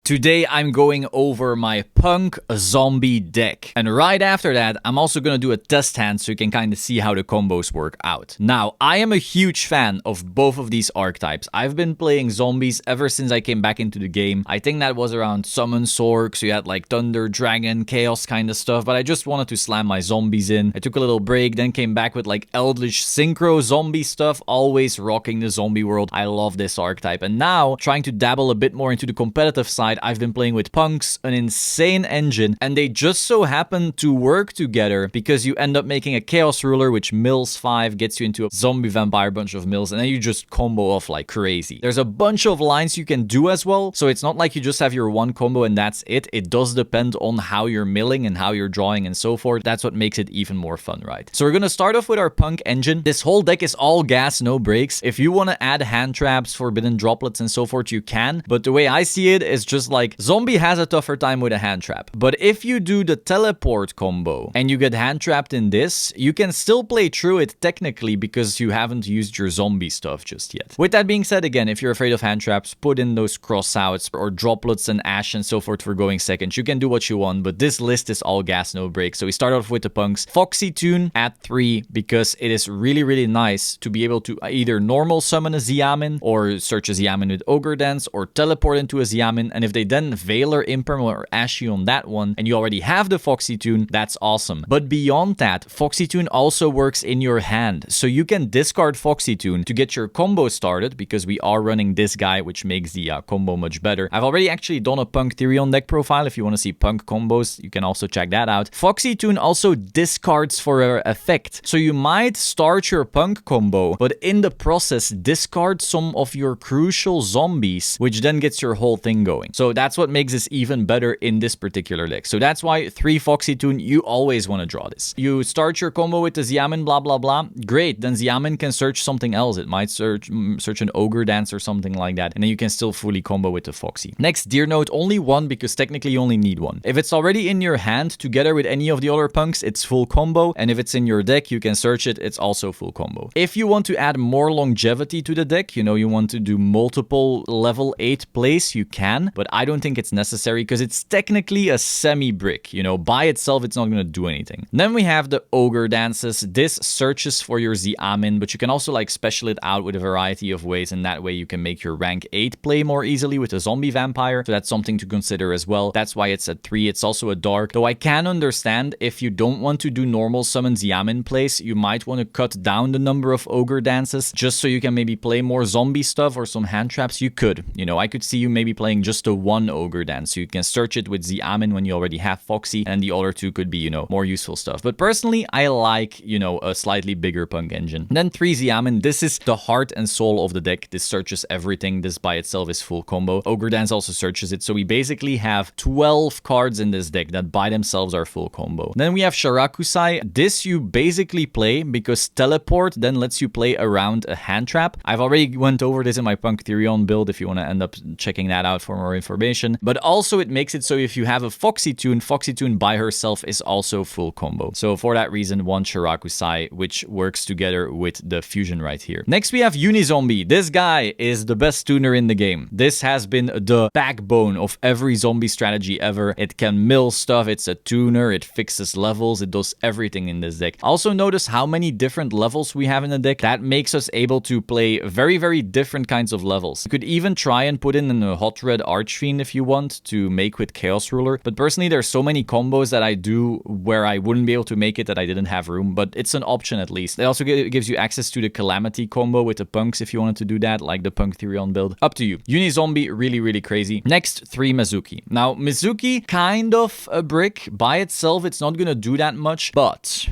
Today I'm going over my punk zombie deck. And right after that, I'm also gonna do a test hand so you can kind of see how the combos work out. Now, I am a huge fan of both of these archetypes. I've been playing zombies ever since I came back into the game. I think that was around Summon Sork, so you had like Thunder, Dragon, Chaos kind of stuff, but I just wanted to slam my zombies in. I took a little break, then came back with like Eldritch Synchro zombie stuff, always rocking the zombie world. I love this archetype. And now, trying to dabble a bit more into the competitive side, I've been playing with punks, an insane engine, and they just so happen to work together because you end up making a Chaos Ruler, which mills 5, gets you into a zombie vampire bunch of mills, and then you just combo off like crazy. There's a bunch of lines you can do as well, so it's not like you just have your one combo and that's it. It does depend on how you're milling and how you're drawing and so forth. That's what makes it even more fun, right? So we're gonna start off with our punk engine. This whole deck is all gas, no breaks. If you want to add hand traps, forbidden droplets and so forth, you can, but the way I see it is just like zombie has a tougher time with a hand trap. But if you do the teleport combo and you get hand trapped in this, you can still play through it technically because you haven't used your zombie stuff just yet. With that being said, again, if you're afraid of hand traps, put in those cross outs or droplets and ash and so forth for going seconds. You can do what you want, but this list is all gas, no breaks. So we start off with the punks. Foxy Tune at 3 because it is really nice to be able to either normal summon a Xiamin or search a Xiamin with Ogre Dance or teleport into a Xiamin, and if they then Veiler, Imperm, or Ashy on that one, and you already have the Foxy Tune, that's awesome. But beyond that, Foxy Tune also works in your hand, so you can discard Foxy Tune to get your combo started, because we are running this guy, which makes the combo much better. I've already actually done a Punk Therion deck profile. If you want to see Punk combos, you can also check that out. Foxy Tune also discards for an effect, so you might start your Punk combo, but in the process, discard some of your crucial zombies, which then gets your whole thing going. So that's what makes this even better in this particular deck. So that's why 3 Foxy Tune, you always want to draw this. You start your combo with the Xiamin, blah blah blah. Great, then Xiamin can search something else. It might search an Ogre Dance or something like that, and then you can still fully combo with the Foxy. Next, Deer Note, only 1 because technically you only need 1. If it's already in your hand together with any of the other punks, it's full combo, and if it's in your deck, you can search it, it's also full combo. If you want to add more longevity to the deck, you know, you want to do multiple level 8 plays, you can, but I don't think it's necessary because it's technically a semi-brick. You know, by itself, it's not going to do anything. Then we have the Ogre Dances. This searches for your Xiamin, but you can also like special it out with a variety of ways, and that way you can make your rank 8 play more easily with a zombie vampire. So that's something to consider as well. That's why it's at 3. It's also a dark, though I can understand if you don't want to do normal summon Xiamin plays, you might want to cut down the number of Ogre Dances just so you can maybe play more zombie stuff or some hand traps. You could, you know, I could see you maybe playing just a 1 Ogre Dance. So you can search it with Xiamin when you already have Foxy, and the other 2 could be, you know, more useful stuff. But personally, I like, you know, a slightly bigger punk engine. Then 3 Xiamin. This is the heart and soul of the deck. This searches everything. This by itself is full combo. Ogre Dance also searches it. So we basically have 12 cards in this deck that by themselves are full combo. Then we have Sharakusai. This you basically play because teleport then lets you play around a hand trap. I've already went over this in my Punk Therion build if you want to end up checking that out for more information. But also it makes it so if you have a Foxy Tune by herself is also full combo. So for that reason, 1 Sharakusai, which works together with the fusion right here. Next we have Unizombie. This guy is the best tuner in the game. This has been the backbone of every zombie strategy ever. It can mill stuff, it's a tuner, it fixes levels, it does everything in this deck. Also notice how many different levels we have in the deck. That makes us able to play very different kinds of levels. You could even try and put in a hot red Archfiend if you want to make with Chaos Ruler, but personally there's so many combos that I do where I wouldn't be able to make it that I didn't have room, but it's an option at least. It also gives you access to the Calamity combo with the punks if you wanted to do that, like the Punk Therion build. Up to you. Unizombie, really crazy. Next, 3 Mizuki. Now, Mizuki, kind of a brick. By itself, it's not gonna do that much, but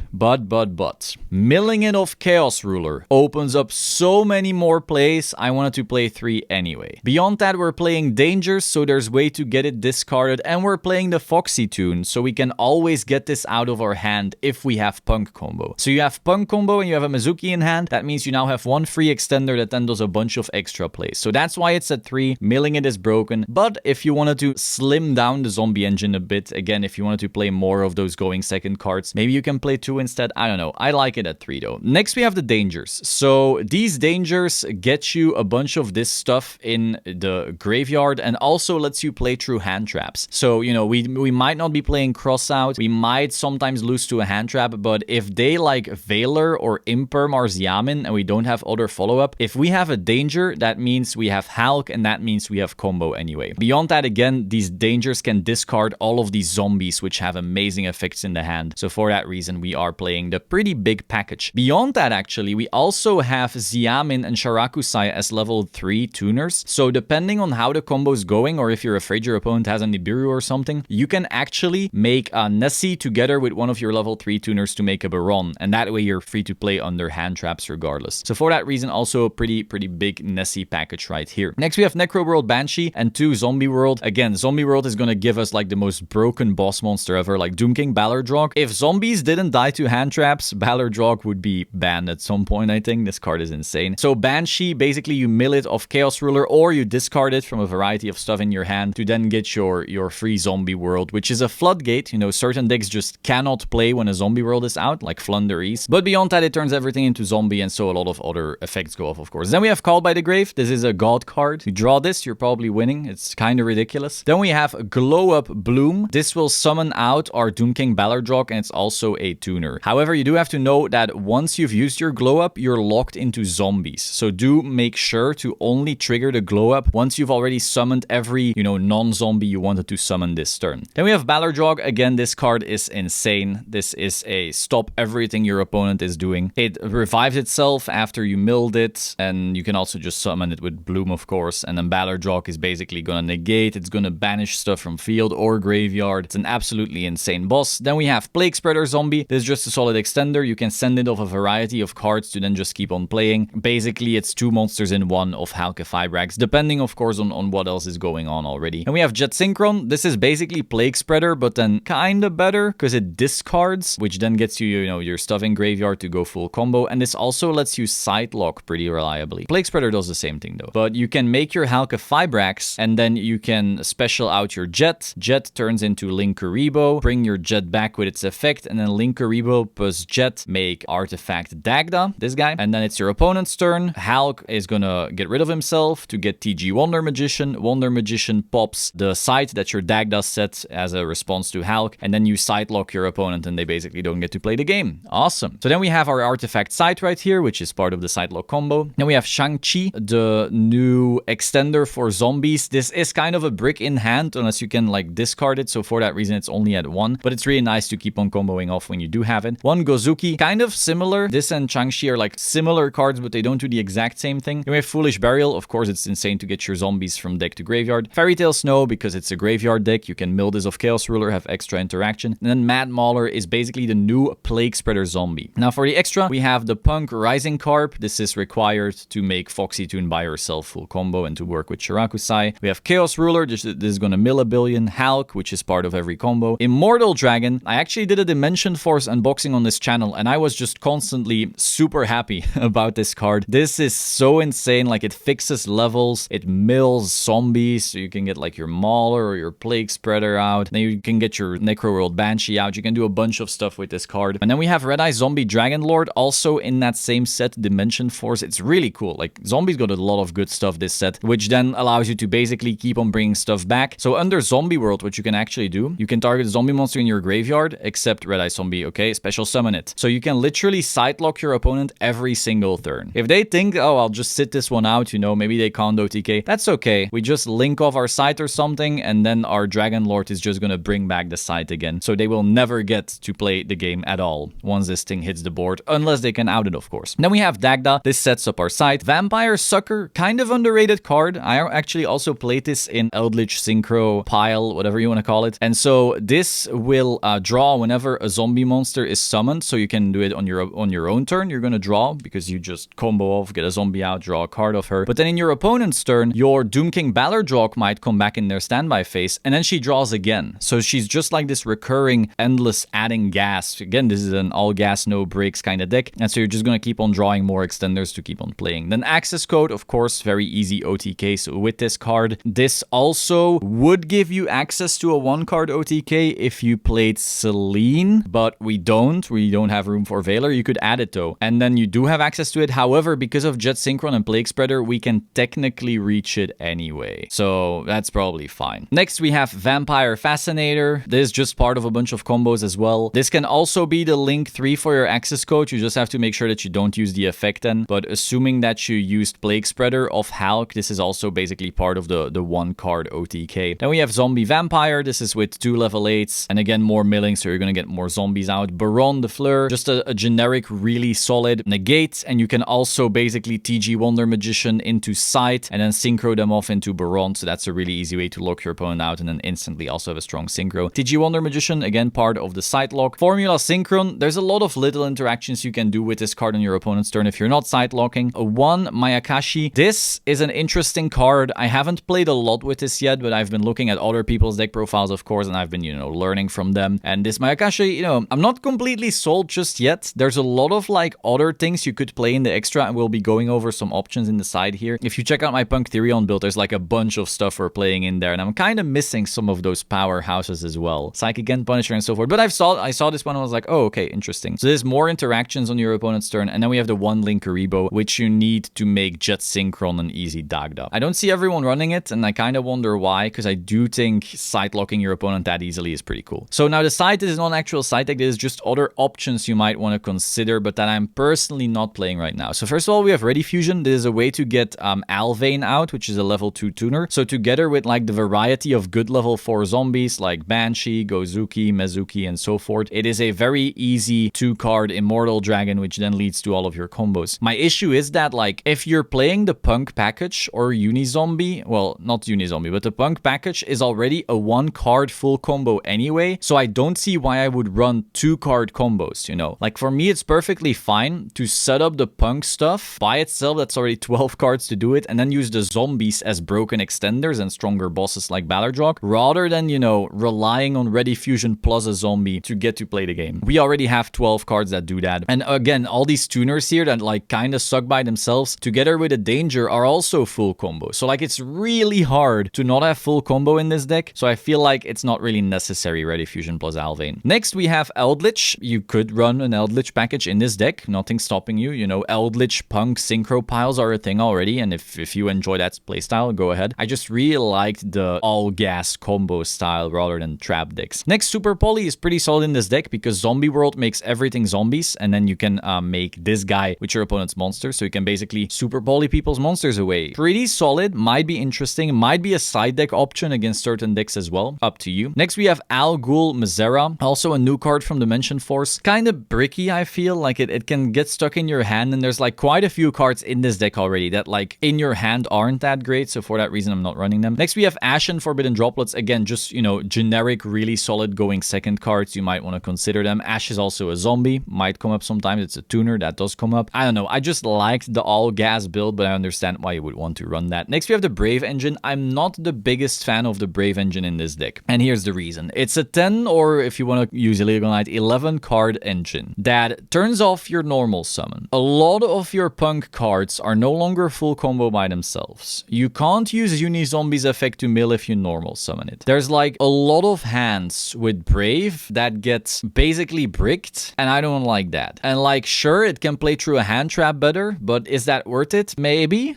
milling it off Chaos Ruler opens up so many more plays. I wanted to play 3 anyway. Beyond that, we're playing Dangers, so there's way to get it discarded, and we're playing the Foxy Tune, so we can always get this out of our hand if we have Punk combo. So you have Punk combo and you have a Mizuki in hand. That means you now have 1 free extender that then does a bunch of extra plays. So that's why it's at 3. Milling it is broken, but if you wanted to slim down the zombie engine a bit, again, if you wanted to play more of those going second cards, maybe you can play 2 instead. I don't know. I like it at 3 though. Next we have the Dangers. So these Dangers get you a bunch of this stuff in the graveyard, and also also lets you play through hand traps. So, you know, we might not be playing cross out. We might sometimes lose to a hand trap, but if they like Veiler or Imperm our Xiamen and we don't have other follow-up, if we have a danger, that means we have Hulk and that means we have combo anyway. Beyond that, again, these dangers can discard all of these zombies, which have amazing effects in the hand. So for that reason, we are playing the pretty big package. Beyond that, actually, we also have Xiamen and Sharakusai as level 3 tuners. So depending on how the combo is going, or if you're afraid your opponent has a Nibiru or something, you can actually make a Nessie together with one of your level 3 tuners to make a Baron, and that way you're free to play under hand traps regardless. So for that reason, also a pretty big Nessie package right here. Next, we have Necro World Banshee and 2 Zombie World. Again, Zombie World is gonna give us like the most broken boss monster ever, like Doom King Ballardrog. If zombies didn't die to hand traps, Ballardrog would be banned at some point, I think. This card is insane. So Banshee, basically you mill it off Chaos Ruler or you discard it from a variety of stuff in your hand to then get your free Zombie World, which is a floodgate. You know, certain decks just cannot play when a Zombie World is out, like Flunderies. But beyond that, it turns everything into zombie, and so a lot of other effects go off, of course. Then we have Call by the Grave. This is a god card. You draw this, you're probably winning. It's kind of ridiculous. Then we have Glow Up Bloom. This will summon out our Doom King Ballardrog, and it's also a tuner. However, you do have to know that once you've used your Glow Up, you're locked into zombies. So do make sure to only trigger the Glow Up once you've already summoned every, you know, non-zombie you wanted to summon this turn. Then we have Ballardrog. Again, this card is insane. This is a stop everything your opponent is doing. It revives itself after you milled it, and you can also just summon it with Bloom, of course. And then Ballardrog is basically gonna negate. It's gonna banish stuff from field or graveyard. It's an absolutely insane boss. Then we have Plague Spreader Zombie. This is just a solid extender. You can send it off a variety of cards to then just keep on playing. Basically, it's 2 monsters in 1 of Halke Fibrax, depending, of course, on what else is going on already. And we have Jet Synchron. This is basically Plague Spreader, but then kinda better because it discards, which then gets you, you know, your stuff in graveyard to go full combo. And this also lets you side lock pretty reliably. Plague Spreader does the same thing though. But you can make your Halke Fibrax, and then you can special out your Jet. Jet turns into Linkuriboh, bring your Jet back with its effect, and then Linkuriboh plus Jet make Artifact Dagda, this guy. And then it's your opponent's turn. Hulk is gonna get rid of himself to get TG Wonder Magician. Wonder Magician pops the site that your Dagda set as a response to Hulk, and then you side lock your opponent and they basically don't get to play the game. Awesome. So then we have our Artifact site right here, which is part of the side lock combo. Then we have Shang-Chi, the new extender for zombies. This is kind of a brick in hand unless you can like discard it, so for that reason it's only at 1, but it's really nice to keep on comboing off when you do have it. 1 Gozuki, kind of similar. This and Shang-Chi are like similar cards, but they don't do the exact same thing. Then we have Foolish Burial. Of course, it's insane to get your zombies from deck to graveyard. Fairy Tail Snow, because it's a graveyard deck, you can mill this off Chaos Ruler, have extra interaction. And then Mad Mauler is basically the new Plague Spreader Zombie. Now for the extra, we have the Punk Rising Carp. This is required to make Foxy Tune by herself full combo and to work with Shirakusai. We have Chaos Ruler. This is going to mill a billion. Hulk, which is part of every combo. Immortal Dragon. I actually did a Dimension Force unboxing on this channel, and I was just constantly super happy about this card. This is so insane. Like, it fixes levels. It mills zombies, so you can get like your Mauler or your Plague Spreader out. Then you can get your Necro World Banshee out. You can do a bunch of stuff with this card. And then we have Red Eye Zombie Dragon Lord, also in that same set, Dimension Force. It's really cool. Like, Zombies got a lot of good stuff this set, which then allows you to basically keep on bringing stuff back. So under Zombie World, what you can actually do, you can target a zombie monster in your graveyard, except Red Eye Zombie, okay? Special summon it. So you can literally side lock your opponent every single turn. If they think, oh, I'll just sit this one out, you know, maybe they condo TK, that's okay. We just link off our site or something, and then our Dragon Lord is just gonna bring back the site again. So they will never get to play the game at all once this thing hits the board, unless they can out it, of course. Then we have Dagda. This sets up our site. Vampire Sucker, kind of underrated card. I actually also played this in Eldritch Synchro Pile, whatever you want to call it. And so this will draw whenever a zombie monster is summoned. So you can do it on your own turn. You're gonna draw because you just combo off, get a zombie out, draw a card of her. But then in your opponent's turn, your Doom King Ballardrog might come back in their standby phase, and then she draws again. So she's just like this recurring, endless adding gas. Again, this is an all gas, no breaks kind of deck. And so you're just gonna keep on drawing more extenders to keep on playing. Then Access Code, of course, very easy OTK. So with this card, this also would give you access to a 1-card OTK if you played Celine, but we don't. We don't have room for Veiler. You could add it though. And then you do have access to it. However, because of Jet Synchron and Plague Spreader, we can technically reach it anyway. So So that's probably fine. Next, we have Vampire Fascinator. This is just part of a bunch of combos as well. This can also be the link 3 for your access code. You just have to make sure that you don't use the effect then. But assuming that you used Plague Spreader of Hulk, this is also basically part of the 1 card OTK. Then we have Zombie Vampire. This is with 2 level 8s. And again, more milling, so you're going to get more zombies out. Baron the Fleur, just a generic, really solid negate. And you can also basically TG Wonder Magician into Sight and then synchro them off into Baron. So that's a really easy way to lock your opponent out and then instantly also have a strong synchro. TG Wonder Magician, again, part of the Sight lock. Formula Synchron, there's a lot of little interactions you can do with this card on your opponent's turn if you're not Sight locking. 1 Mayakashi. This is an interesting card. I haven't played a lot with this yet, but I've been looking at other people's deck profiles, of course, and I've been, learning from them. And this Mayakashi, I'm not completely sold just yet. There's a lot of like other things you could play in the extra, and we'll be going over some options in the side here. If you check out my Punk Therion build, there's like a bunch of stuff we're playing in there, and I'm kind of missing some of those powerhouses as well. Psychic End, Punisher, and so forth. But I saw this one and I was like, oh, okay, interesting. So there's more interactions on your opponent's turn, and then we have the 1 Link Karibo, which you need to make Jet Synchron and easy dogged up. I don't see everyone running it, and I kind of wonder why, because I do think Sight locking your opponent that easily is pretty cool. So now the Sight is not an actual Sight deck, this is just other options you might want to consider, but that I'm personally not playing right now. So first of all, we have Ready Fusion. This is a way to get Alvain out, which is a level 2 tuner. So together with like the variety of good level 4 zombies like Banshee, Gozuki, Mezuki, and so forth, it is a very easy 2-card Immortal Dragon, which then leads to all of your combos. My issue is that like if you're playing the Punk package or Unizombie, well, not Unizombie, but the Punk package is already a 1-card full combo anyway, so I don't see why I would run 2-card combos, Like for me, it's perfectly fine to set up the Punk stuff by itself, that's already 12 cards to do it, and then use the zombies as broken extenders and stronger bosses like Ballardrock, rather than, relying on Ready Fusion plus a zombie to get to play the game. We already have 12 cards that do that. And again, all these tuners here that like kind of suck by themselves, together with a Danger, are also full combo. So like it's really hard to not have full combo in this deck. So I feel like it's not really necessary, Ready Fusion plus Alvain. Next, we have Eldritch. You could run an Eldritch package in this deck. Nothing stopping you. Eldritch Punk synchro piles are a thing already. And if you enjoy that playstyle, go ahead. I just really liked the all gas combo style rather than trap decks. Next, Super Poly is pretty solid in this deck because Zombie World makes everything zombies. And then you can make this guy with your opponent's monsters. So you can basically Super Poly people's monsters away. Pretty solid. Might be interesting. Might be a side deck option against certain decks as well. Up to you. Next, we have Al Ghul Mazera. Also a new card from Dimension Force. Kind of bricky, I feel. Like it can get stuck in your hand. And there's like quite a few cards in this deck already that like in your hand aren't that great. So for that reason, I'm not running them. Next, we have Ashen Forbidden Droplets. Again, just, generic, really solid going second cards. You might want to consider them. Ash is also a zombie. Might come up sometimes. It's a tuner. That does come up. I don't know. I just liked the all gas build, but I understand why you would want to run that. Next, we have the Brave Engine. I'm not the biggest fan of the Brave Engine in this deck. And here's the reason. It's a 10, or if you want to use Illegal Knight, 11 card engine that turns off your normal summon. A lot of your Punk cards are no longer full combo by themselves. You can't use Unizombies effect to mill if you normal summon it. There's like a lot of hands with Brave that gets basically bricked, and I don't like that. And like, sure, it can play through a hand trap better, but is that worth it? Maybe.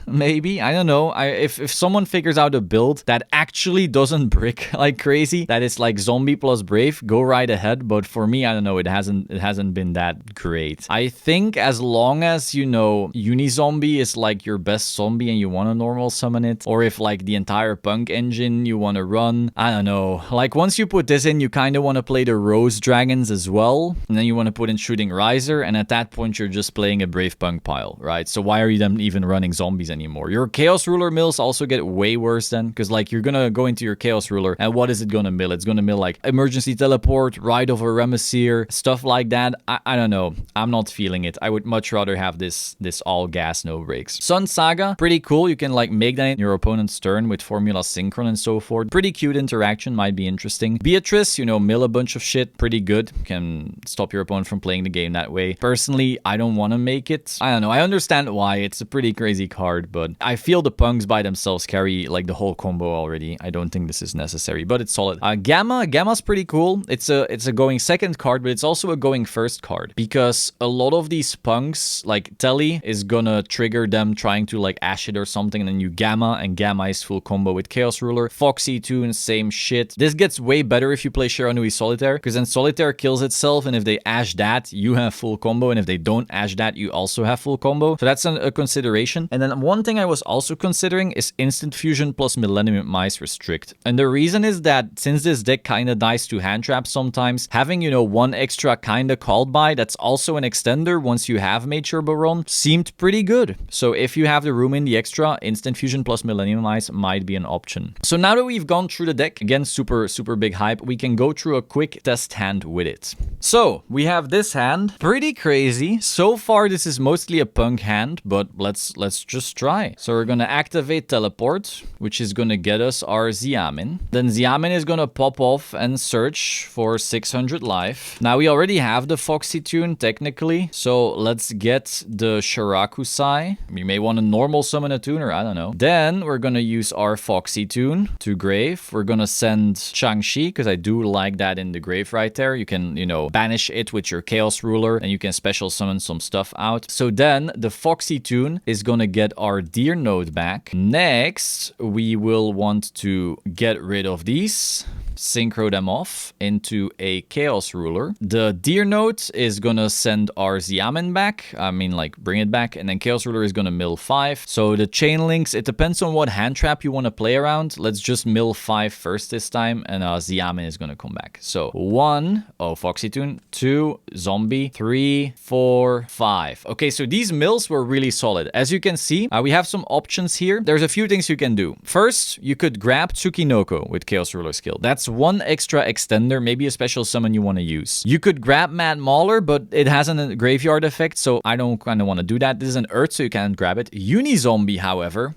I don't know. If someone figures out a build that actually doesn't brick like crazy, that is like zombie plus Brave, go right ahead. But for me, I don't know. It hasn't been that great. I think as long as Unizombie is like your best zombie and you want to normal summon it, or if like the entire Punk engine you want to run, I don't know. Like once you put this in, you kind of want to play the Rose Dragons as well, and then you want to put in Shooting Riser, and at that point you're just playing a Brave Punk pile, right? So why are you then even running zombies anymore? Your Chaos Ruler mills also get way worse then, because like you're gonna go into your Chaos Ruler, and what is it gonna mill? It's gonna mill like Emergency Teleport, Ride of a Remeseer, stuff like that. I don't know. I'm not feeling it. I would much rather have this all gas, no breaks. Sun Saga, pretty cool. You can like make that in your opponent's turn with Formula Synchron and so forth. Pretty cute interaction, might be interesting. Beatrice, mill a bunch of shit, pretty good. Can stop your opponent from playing the game that way. Personally, I don't want to make it. I don't know. I understand why. It's a pretty crazy card, but I feel the Punks by themselves carry like the whole combo already. I don't think this is necessary, but it's solid. Gamma's pretty cool. It's a going second card, but it's also a going first card because a lot of these Punks, like Telly is gonna trigger them trying to like ash it or something, and then you Gamma, and Gamma is nice full combo with Chaos Ruler. Foxy Toon, same shit. This gets way better if you play Shiranui Solitaire, because then Solitaire kills itself, and if they ash that, you have full combo, and if they don't ash that, you also have full combo. So that's a consideration. And then one thing I was also considering is Instant Fusion plus Millennium Mice Restrict. And the reason is that since this deck kinda dies to hand traps sometimes, having, you know, one extra kinda called by that's also an extender once you have made your Baron seemed pretty good. So if you have the room in the extra, Instant Fusion plus Millennium Mice might be an option. So now that we've gone through the deck, again, super big hype, we can go through a quick test hand with it. So we have this hand, pretty crazy. So far, this is mostly a punk hand, but let's just try. So we're gonna activate Teleport, which is gonna get us our Xiamen. Then Xiamen is gonna pop off and search for 600 life. Now we already have the Foxy Toon technically, so let's get the Shirakusai. We may want to normal summon a tuner, I don't know. Then we're gonna use our Foxy Toon to grave. We're gonna send Changxi, because I do like that in the grave right there. You can, you know, banish it with your Chaos Ruler, and you can special summon some stuff out. So then the Foxy Toon is gonna get our Deer Node back. Next, we will want to get rid of these, synchro them off into a Chaos Ruler. The Deer Node is gonna send our Xiamen back. I mean, like, bring it back. And then Chaos Ruler is gonna mill 5. So the chain links, it depends on what hand trap you want to play around. Let's just mill 5 first this time, and Xiamen is gonna come back. So 1, oh, Foxy Toon, 2, Zombie, 3, 4, 5. Okay, so these mills were really solid. As you can see, we have some options here. There's a few things you can do. First, you could grab Tsukinoko with Chaos Ruler skill. That's one extra extender, maybe a special summon you want to use. You could grab Mad Mauler, but it has a graveyard effect, so I don't kind of want to do that. This is an Earth, so you can't grab it. Unizombie, however,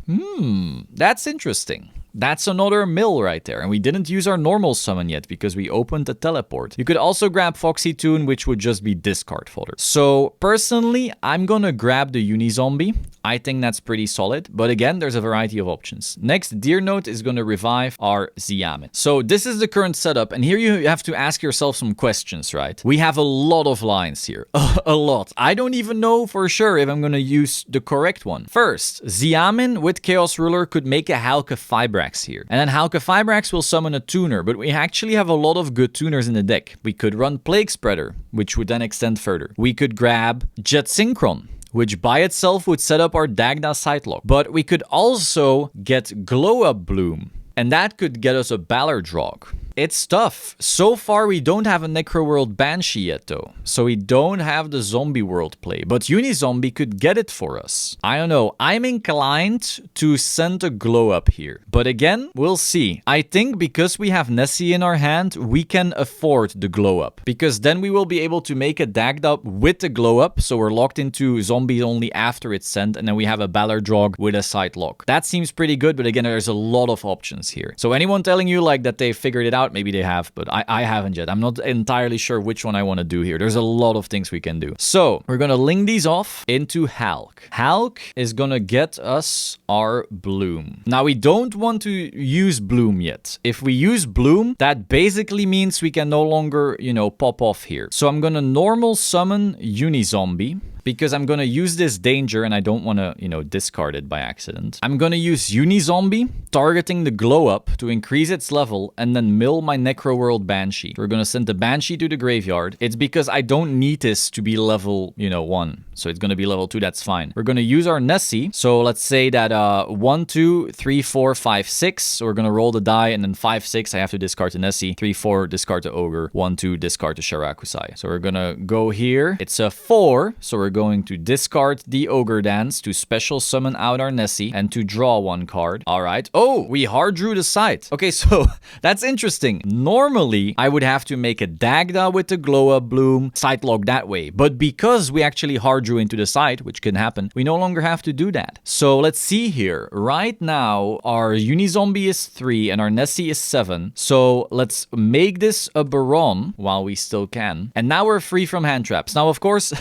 that's interesting. That's another mill right there. And we didn't use our normal summon yet because we opened the teleport. You could also grab Foxy Toon, which would just be discard fodder. So personally, I'm gonna grab the Unizombie. I think that's pretty solid. But again, there's a variety of options. Next, Deer Node is gonna revive our Xiamen. So this is the current setup. And here you have to ask yourself some questions, right? We have a lot of lines here. A lot. I don't even know for sure if I'm gonna use the correct one. First, Xiamen with Chaos Ruler could make a Halka Fibrax here. And then Halka Fibrax will summon a tuner, but we actually have a lot of good tuners in the deck. We could run Plague Spreader, which would then extend further. We could grab Jet Synchron, which by itself would set up our Dagda Sightlock. But we could also get Glow Up Bloom, and that could get us a Ballardrog. It's tough. So far, we don't have a Necroworld Banshee yet, though. So we don't have the Zombie World play. But Unizombie could get it for us. I don't know. I'm inclined to send a Glow Up here. But again, we'll see. I think because we have Nessie in our hand, we can afford the Glow Up. Because then we will be able to make a Dagda with the Glow Up. So we're locked into Zombie only after it's sent. And then we have a Ballardrog with a Sightlock. That seems pretty good. But again, there's a lot of options here. So anyone telling you like that they figured it out, maybe they have, but I haven't yet. I'm not entirely sure which one I want to do here. There's a lot of things we can do. So we're gonna link these off into Hulk. Hulk is gonna get us our Bloom. Now we don't want to use Bloom yet. If we use Bloom, that basically means we can no longer, you know, pop off here. So I'm gonna normal summon Unizombie, because I'm gonna use this danger and I don't want to, you know, discard it by accident. I'm gonna use Unizombie, targeting the Glow Up to increase its level, and then mill my Necroworld Banshee. We're gonna send the Banshee to the graveyard. It's because I don't need this to be level, 1. So it's gonna be level 2, that's fine. We're gonna use our Nessie. So let's say that 1, 2, 3, 4, 5, 6. So we're gonna roll the die, and then 5, 6, I have to discard the Nessie. 3, 4, discard the Ogre. 1, 2, discard the Shirakusai. So we're gonna go here. It's a 4, so we're going to discard the Ogre Dance to special summon out our Nessie and to draw 1 card. All right. Oh, we hard drew the side. Okay, so that's interesting. Normally, I would have to make a Dagda with the Glow Up Bloom, Sightlock that way. But because we actually hard drew into the side, which can happen, we no longer have to do that. So let's see here. Right now, our Unizombie is 3 and our Nessie is 7. So let's make this a Baron while we still can. And now we're free from hand traps. Now, of course,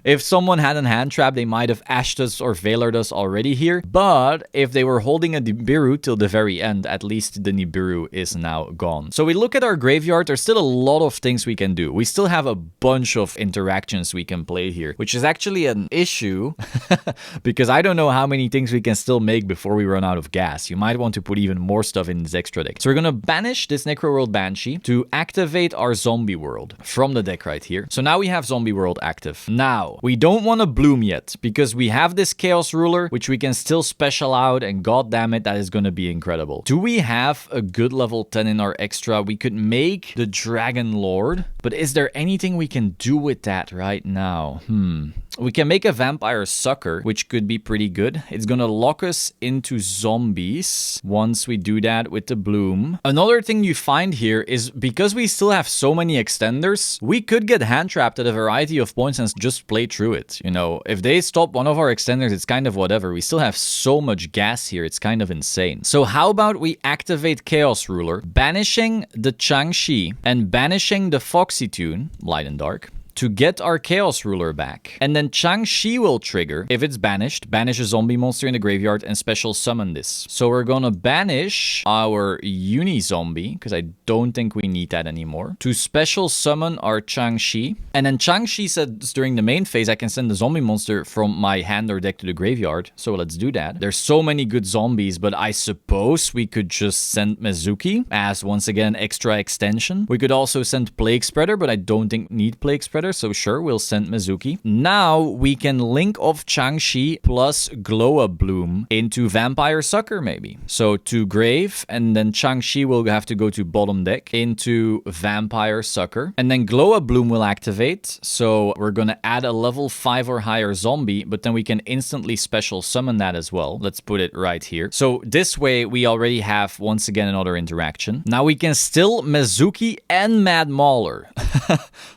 If someone had a hand trap, they might have ashed us or veilered us already here. But if they were holding a Nibiru till the very end, at least the Nibiru is now gone. So we look at our graveyard, there's still a lot of things we can do. We still have a bunch of interactions we can play here, which is actually an issue because I don't know how many things we can still make before we run out of gas. You might want to put even more stuff in this extra deck. So we're gonna banish this Necroworld Banshee to activate our Zombie World from the deck right here. So now we have Zombie World active. Now, we don't want to bloom yet because we have this Chaos Ruler, which we can still special out, and god damn it, that is gonna be incredible. Do we have a good level 10 in our extra? We could make the Dragon Lord, but is there anything we can do with that right now? We can make a Vampire Sucker, which could be pretty good. It's gonna lock us into zombies once we do that with the bloom. Another thing you find here is because we still have so many extenders, we could get hand trapped at a variety of points and just play through it. You know, if they stop one of our extenders, it's kind of whatever. We still have so much gas here, it's kind of insane. So how about we activate Chaos Ruler, banishing the Chang'Xi and banishing the Foxy Tune, Light and Dark, to get our Chaos Ruler back. And then Chang'Xi will trigger, if it's banished, banish a zombie monster in the graveyard and special summon this. So we're gonna banish our Uni-Zombie, because I don't think we need that anymore, to special summon our Chang'Xi. And then Chang'Xi says during the main phase, I can send the zombie monster from my hand or deck to the graveyard. So let's do that. There's so many good zombies, but I suppose we could just send Mizuki as, once again, extra extension. We could also send Plague Spreader, but I don't think need Plague Spreader. So sure, we'll send Mizuki. Now we can link off Chang'Xi plus Glow-a-Bloom into Vampire Sucker maybe. So to Grave, and then Chang'Xi will have to go to bottom deck into Vampire Sucker. And then Glow-a-Bloom will activate. So we're gonna add a level 5 or higher zombie, but then we can instantly special summon that as well. Let's put it right here. So this way we already have, once again, another interaction. Now we can still Mizuki and Mad Mauler.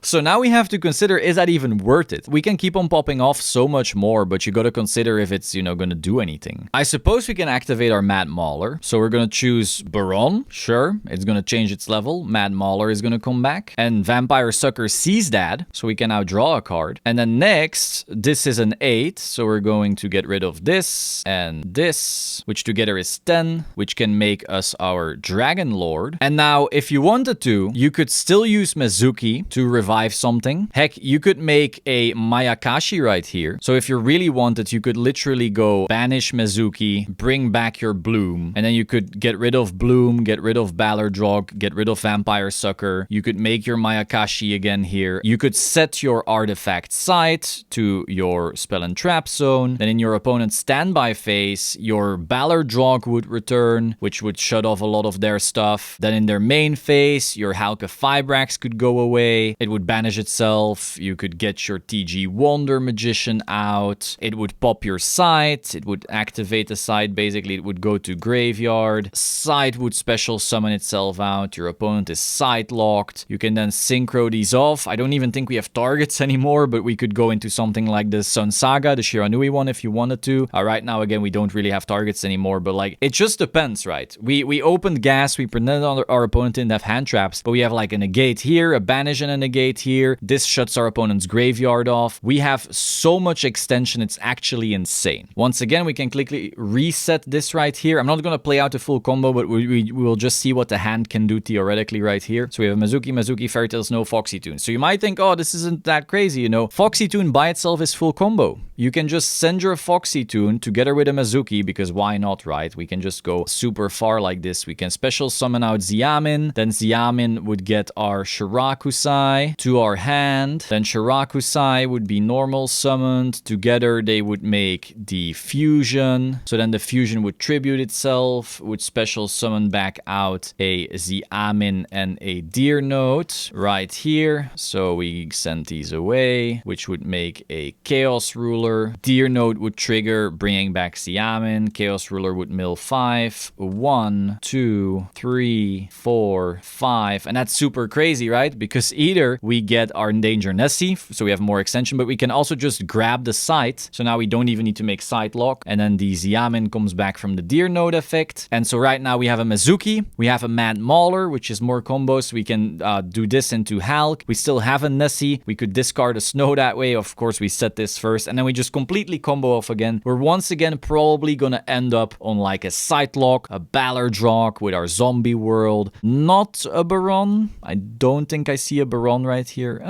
So now we have to consider, is that even worth it? We can keep on popping off so much more, but you gotta consider if it's, you know, gonna do anything. I suppose we can activate our Mad Mauler. So we're gonna choose Baron. Sure, it's gonna change its level. Mad Mauler is gonna come back. And Vampire Sucker sees that, so we can now draw a card. And then next, this is an 8, so we're going to get rid of this and this, which together is 10, which can make us our Dragon Lord. And now, if you wanted to, you could still use Mizuki to revive something. Heck, you could make a Mayakashi right here. So if you really wanted, you could literally go banish Mizuki, bring back your Bloom, and then you could get rid of Bloom, get rid of Ballardrog, get rid of Vampire Sucker. You could make your Mayakashi again here. You could set your artifact site to your spell and trap zone. Then in your opponent's standby phase, your Ballardrog would return, which would shut off a lot of their stuff. Then in their main phase, your Halka Fibrax could go away. It would banish itself. You could get your TG Wonder Magician out. It would pop your site. It would activate the site. Basically, it would go to graveyard. Site would special summon itself out. Your opponent is site locked. You can then synchro these off. I don't even think we have targets anymore, but we could go into something like the Sun Saga, the Shiranui one, if you wanted to. Right now, again, we don't really have targets anymore, but like, it just depends, right? We opened gas. We pretended our opponent didn't have hand traps, but we have like a negate here, a banish and a negate here. This shuts our opponent's graveyard off. We have so much extension, it's actually insane. Once again, we can quickly reset this right here. I'm not going to play out the full combo, but we will just see what the hand can do theoretically right here. So we have Mizuki, Fairy Tail Snow, Foxy Tune. So you might think, oh, this isn't that crazy, you know. Foxy Tune by itself is full combo. You can just send your Foxy Tune together with a Mizuki, because why not, right? We can just go super far like this. We can special summon out Xiamin. Then Xiamin would get our Shirakusai to our hand. Then Shirakusai would be normal summoned. Together they would make the fusion. So then the fusion would tribute itself, would special summon back out a Xiamin and a Deer Note right here. So we send these away, which would make a Chaos Ruler. Deer Note would trigger, bringing back Xiamin. Chaos Ruler would mill 5. 1, 2, 3, 4, 5. And that's super crazy, right? Because because either we get our Endanger Nessie, so we have more extension, but we can also just grab the site. So now we don't even need to make site lock. And then the Xiamen comes back from the Deer Node effect. And so right now we have a Mizuki, we have a Mad Mauler, which is more combos. So we can do this into Hulk. We still have a Nessie. We could discard a Snow that way. Of course, we set this first, and then we just completely combo off again. We're once again probably gonna end up on like a site lock, a Ballard Rock with our zombie world. Not a Baron. I don't think I see a Baron right here.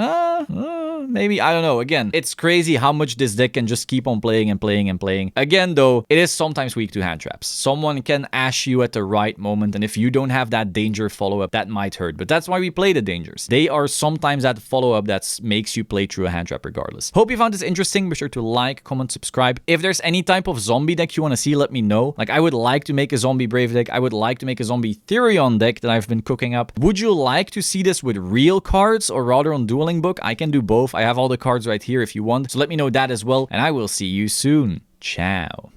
Maybe, I don't know. Again, it's crazy how much this deck can just keep on playing and playing and playing. Again, though, it is sometimes weak to hand traps. Someone can ash you at the right moment, and if you don't have that danger follow-up, that might hurt. But that's why we play the dangers. They are sometimes that follow-up that makes you play through a hand trap regardless. Hope you found this interesting. Be sure to like, comment, subscribe. If there's any type of zombie deck you want to see, let me know. Like, I would like to make a zombie Brave deck. I would like to make a zombie Therion deck that I've been cooking up. Would you like to see this with real cards or rather on Dueling Book? I can do both. I have all the cards right here if you want. So let me know that as well, and I will see you soon. Ciao.